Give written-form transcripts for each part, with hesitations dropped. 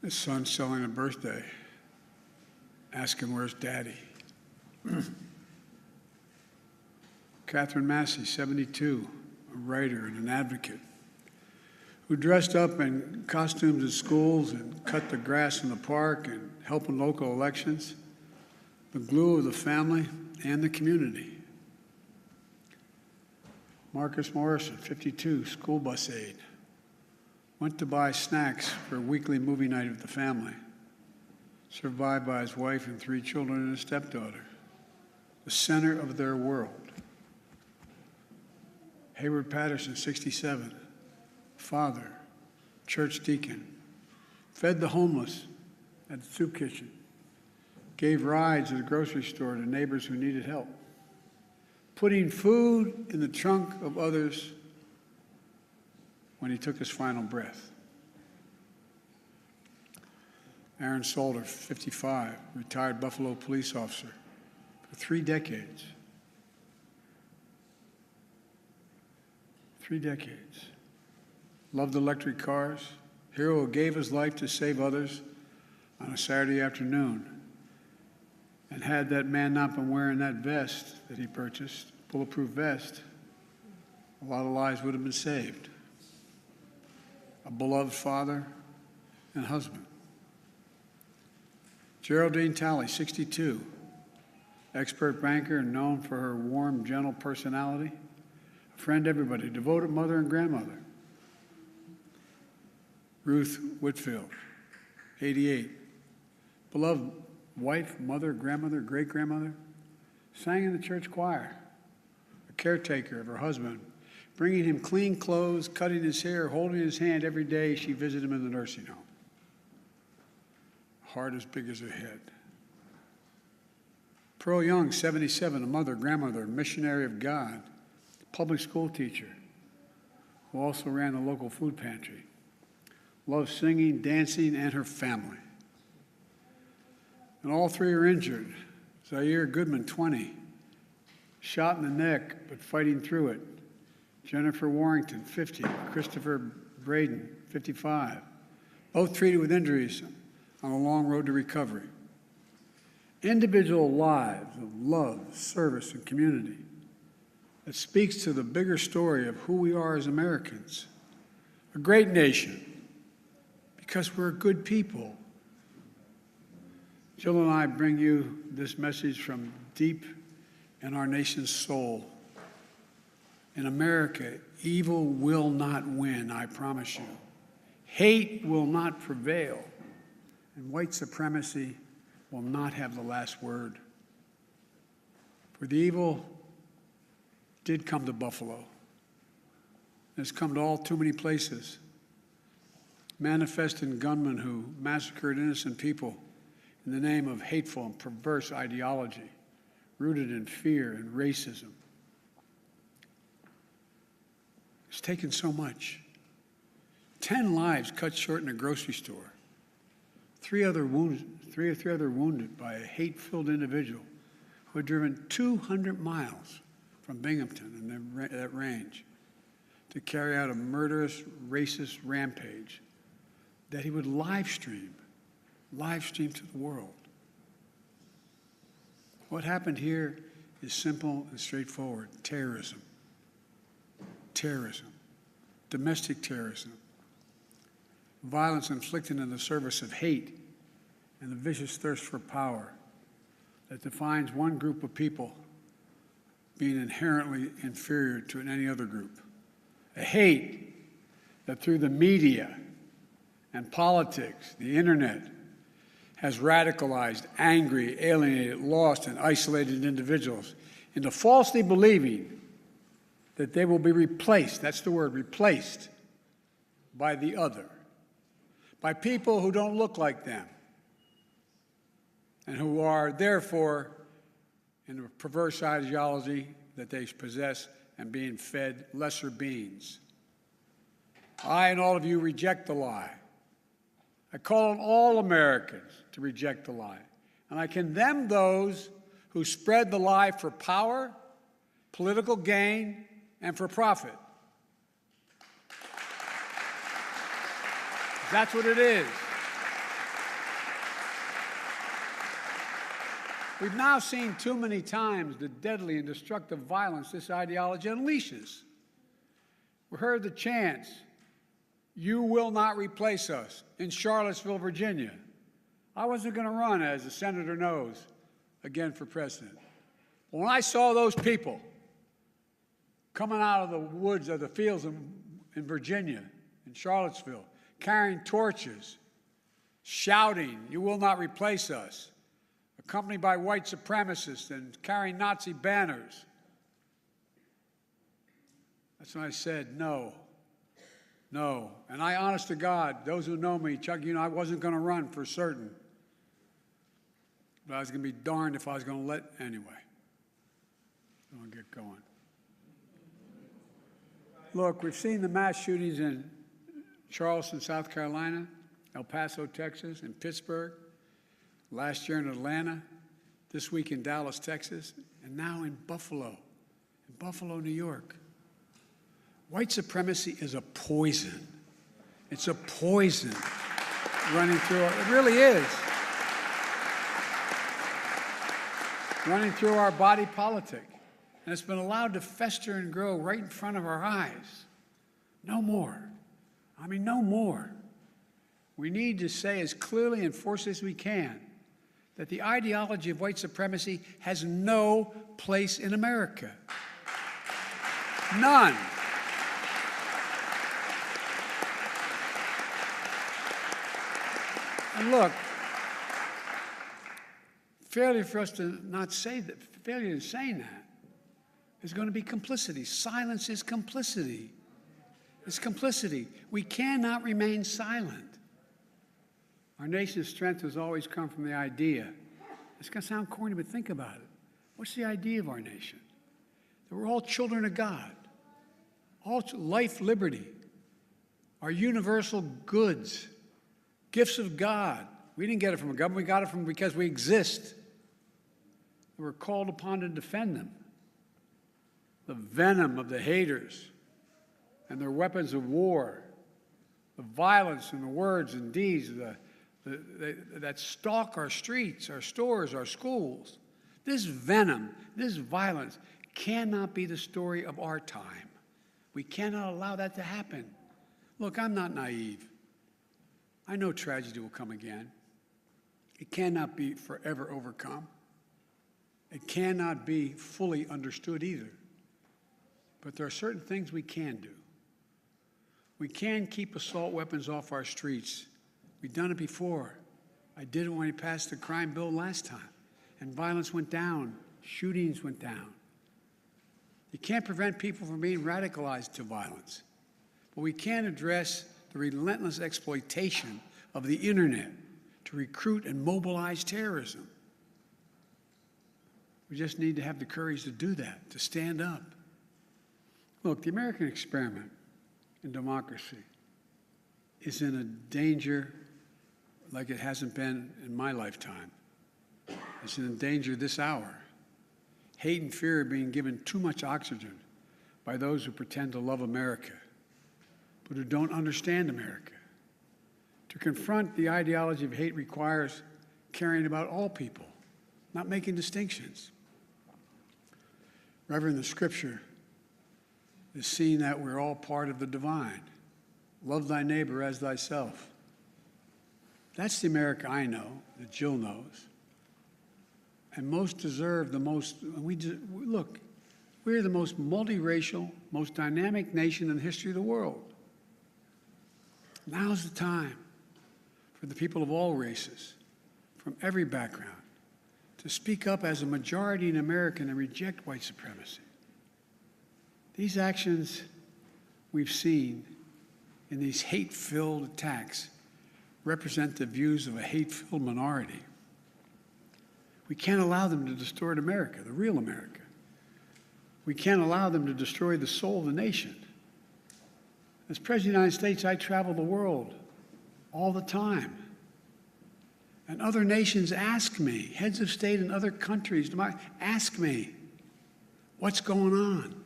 His son's selling a birthday. Ask him, where's Daddy? Catherine Massey, 72, a writer and an advocate, who dressed up in costumes at schools and cut the grass in the park and helped in local elections, the glue of the family and the community. Marcus Morrison, 52, school bus aide, went to buy snacks for a weekly movie night with the family, survived by his wife and 3 children and a stepdaughter, the center of their world. Hayward Patterson, 67, father, church deacon, fed the homeless at the soup kitchen, gave rides at the grocery store to neighbors who needed help, putting food in the trunk of others when he took his final breath. Aaron Solder, 55, retired Buffalo police officer for 3 decades. 3 decades. Loved electric cars, hero who gave his life to save others on a Saturday afternoon. And had that man not been wearing that vest that he purchased, bulletproof vest, a lot of lives would have been saved. A beloved father and husband. Geraldine Talley, 62, expert banker and known for her warm, gentle personality, a friend to everybody, devoted mother and grandmother. Ruth Whitfield, 88, beloved wife, mother, grandmother, great-grandmother, sang in the church choir, a caretaker of her husband, bringing him clean clothes, cutting his hair, holding his hand every day she visited him in the nursing home. Heart as big as her head. Pearl Young, 77, a mother, grandmother, missionary of God, public school teacher, who also ran the local food pantry. Loved singing, dancing, and her family. And all 3 are injured. Zaire Goodman, 20, shot in the neck, but fighting through it. Jennifer Warrington, 50, Christopher Braden, 55, both treated with injuries on a long road to recovery. Individual lives of love, service, and community that speaks to the bigger story of who we are as Americans. A great nation, because we're good people. Jill and I bring you this message from deep in our nation's soul. In America, evil will not win, I promise you. Hate will not prevail, and white supremacy will not have the last word. For the evil did come to Buffalo. It's come to all too many places. Manifesting gunmen who massacred innocent people in the name of hateful and perverse ideology, rooted in fear and racism. It's taken so much. 10 lives cut short in a grocery store. 3 other wounded by a hate-filled individual who had driven 200 miles from Binghamton in that range to carry out a murderous, racist rampage that he would live stream to the world. What happened here is simple and straightforward. Terrorism. Terrorism. Domestic terrorism. Violence inflicted in the service of hate and the vicious thirst for power that defines one group of people being inherently inferior to any other group. A hate that through the media and politics, the internet, has radicalized, angry, alienated, lost, and isolated individuals into falsely believing that they will be replaced, that's the word, replaced, by the other, by people who don't look like them, and who are, therefore, in a perverse ideology that they possess and being fed lesser beings. I and all of you reject the lie. I call on all Americans to reject the lie. And I condemn those who spread the lie for power, political gain, and for profit. That's what it is. We've now seen too many times the deadly and destructive violence this ideology unleashes. We heard the chants, "You will not replace us," in Charlottesville, Virginia. I wasn't going to run, as the senator knows, again for president. But when I saw those people coming out of the woods of the fields in Virginia, in Charlottesville, carrying torches, shouting, "You will not replace us," accompanied by white supremacists and carrying Nazi banners, that's when I said, no. And I, honest to God, those who know me, Chuck, I wasn't going to run for certain. But I was going to be darned if I was going to let anyway. I'm going to get going. Look, we've seen the mass shootings in Charleston, South Carolina, El Paso, Texas, and Pittsburgh, last year in Atlanta, this week in Dallas, Texas, and now in Buffalo, New York. White supremacy is a poison. It's a poison running through it really is. Running through our body politic. And it's been allowed to fester and grow right in front of our eyes. No more. I mean, no more. We need to say as clearly and forcefully as we can that the ideology of white supremacy has no place in America. None. And look, failure for us to not say that, failure in saying that, is going to be complicity. Silence is complicity. It's complicity. We cannot remain silent. Our nation's strength has always come from the idea. It's going to sound corny, but think about it. What's the idea of our nation? That we're all children of God. All life, liberty, our universal goods, gifts of God. We didn't get it from a government. We got it because we exist. We're called upon to defend them. The venom of the haters and their weapons of war, the violence and the words and deeds that stalk our streets, our stores, our schools. This venom, this violence cannot be the story of our time. We cannot allow that to happen. Look, I'm not naive. I know tragedy will come again. It cannot be forever overcome. It cannot be fully understood either. But there are certain things we can do. We can keep assault weapons off our streets. We've done it before. I did it when we passed the crime bill last time, and violence went down, shootings went down. You can't prevent people from being radicalized to violence, but we can address the relentless exploitation of the internet to recruit and mobilize terrorism. We just need to have the courage to do that, to stand up. Look, the American experiment in democracy is in a danger like it hasn't been in my lifetime. It's in danger this hour. Hate and fear are being given too much oxygen by those who pretend to love America, but who don't understand America. To confront the ideology of hate requires caring about all people, not making distinctions. Reverend, the scripture is seeing that we're all part of the divine. Love thy neighbor as thyself. That's the America I know, that Jill knows. And most deserve the most, look, we're the most multiracial, most dynamic nation in the history of the world. Now's the time for the people of all races, from every background, to speak up as a majority in America and reject white supremacy. These actions we've seen in these hate-filled attacks represent the views of a hate-filled minority. We can't allow them to distort America, the real America. We can't allow them to destroy the soul of the nation. As President of the United States, I travel the world all the time. And other nations ask me, heads of state in other countries, ask me, what's going on?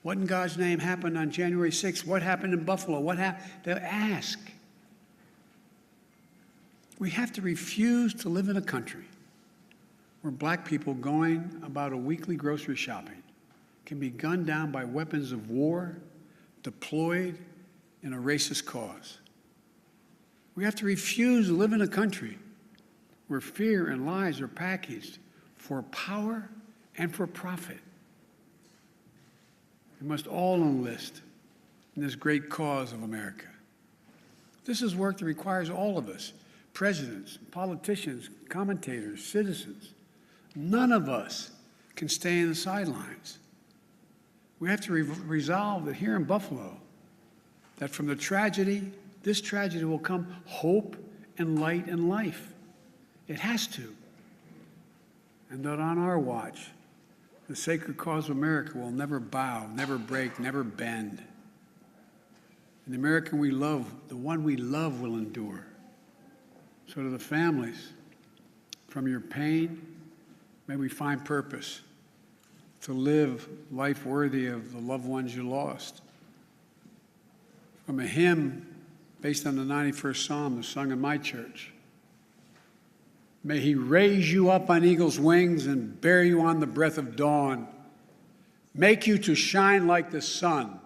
What in God's name happened on January 6th? What happened in Buffalo? What happened? They'll ask. We have to refuse to live in a country where black people going about a weekly grocery shopping can be gunned down by weapons of war deployed in a racist cause. We have to refuse to live in a country where fear and lies are packaged for power and for profit. We must all enlist in this great cause of America. This is work that requires all of us, presidents, politicians, commentators, citizens. None of us can stay in the sidelines. We have to resolve that here in Buffalo, that from the tragedy, this tragedy will come hope and light and life. It has to. And that on our watch, the sacred cause of America will never bow, never break, never bend. And the American we love, the one we love, will endure. So to the families, from your pain, may we find purpose to live life worthy of the loved ones you lost. From a hymn based on the 91st Psalm that's sung in my church, may he raise you up on eagle's wings and bear you on the breath of dawn, make you to shine like the sun,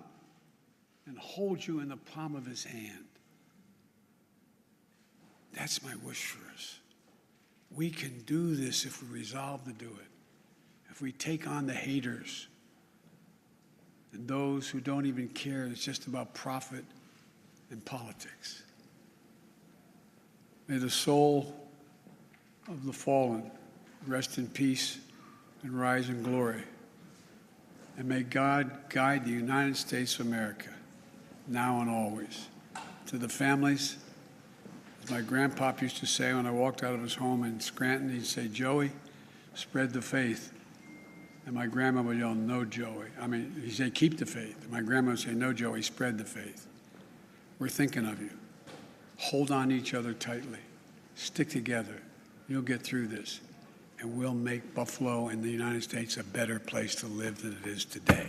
and hold you in the palm of his hand. That's my wish for us. We can do this if we resolve to do it. If we take on the haters and those who don't even care, it's just about profit and politics. May the soul of the fallen rest in peace and rise in glory. And may God guide the United States of America, now and always. To the families, as my grandpop used to say when I walked out of his home in Scranton, he'd say, "Joey, spread the faith." And my grandma would yell, "No, Joey." He'd say, "Keep the faith." And my grandma would say, "No, Joey, spread the faith." We're thinking of you. Hold on to each other tightly. Stick together. You'll get through this. And we'll make Buffalo and the United States a better place to live than it is today.